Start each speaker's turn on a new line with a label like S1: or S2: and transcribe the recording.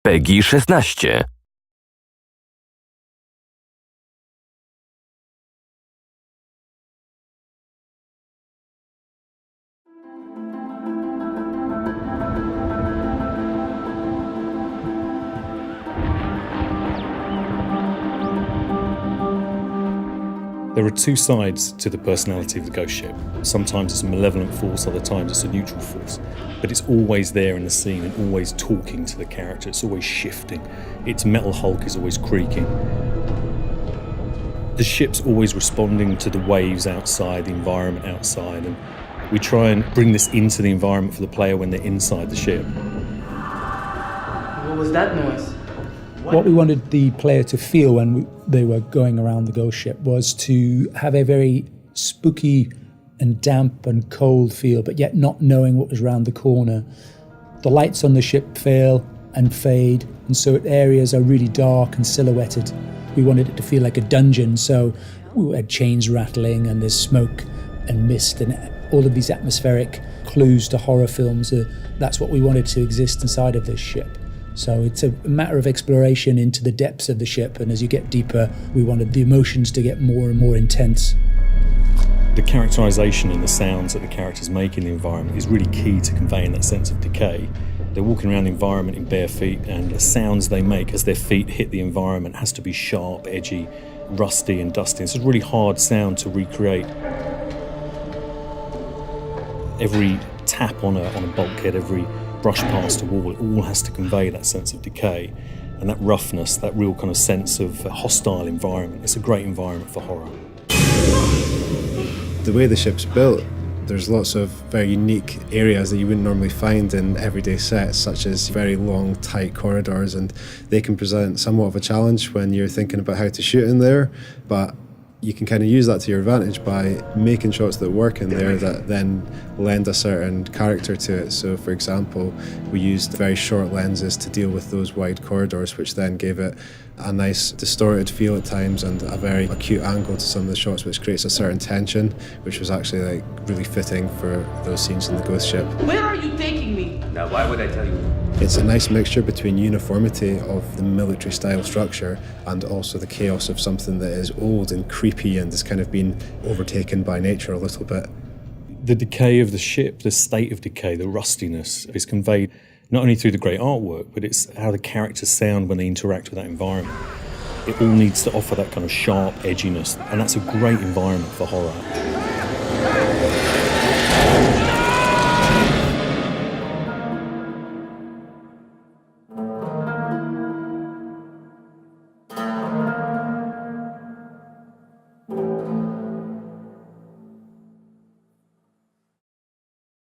S1: PEGI 16.
S2: There are two sides to the personality of the ghost ship. Sometimes it's a malevolent force, other times it's a neutral force. But it's always there in the scene and always talking to the character. It's always shifting. Its metal hulk is always creaking. The ship's always responding to the waves outside, the environment outside, and we try and bring this into the environment for the player when they're inside the ship.
S3: What was that noise?
S4: What we wanted the player to feel when they were going around the ghost ship was to have a very spooky and damp and cold feel, but yet not knowing what was around the corner. The lights on the ship fail and fade, and so areas are really dark and silhouetted. We wanted it to feel like a dungeon, so we had chains rattling and there's smoke and mist and all of these atmospheric clues to horror films. That's what we wanted to exist inside of this ship. So it's a matter of exploration into the depths of the ship, and as you get deeper, we wanted the emotions to get more and more intense.
S2: The characterisation and the sounds that the characters make in the environment is really key to conveying that sense of decay. They're walking around the environment in bare feet, and the sounds they make as their feet hit the environment has to be sharp, edgy, rusty and dusty. It's a really hard sound to recreate. Every tap on a bulkhead, every brush past a wall, it all has to convey that sense of decay and that roughness, that real kind of sense of a hostile environment. It's a great environment for horror.
S5: The way the ship's built, there's lots of very unique areas that you wouldn't normally find in everyday sets, such as very long, tight corridors, and they can present somewhat of a challenge when you're thinking about how to shoot in there, but you can kind of use that to your advantage by making shots that work in there that then lend a certain character to it. So for example, we used very short lenses to deal with those wide corridors, which then gave it a nice distorted feel at times and a very acute angle to some of the shots, which creates a certain tension, which was actually like really fitting for those scenes in the ghost ship.
S3: Where are you taking me?
S6: Now, why would I tell you?
S5: It's a nice mixture between uniformity of the military style structure and also the chaos of something that is old and creepy and has kind of been overtaken by nature a little bit.
S2: The decay of the ship, the state of decay, the rustiness is conveyed not only through the great artwork, but it's how the characters sound when they interact with that environment. It all needs to offer that kind of sharp edginess, and that's a great environment for horror.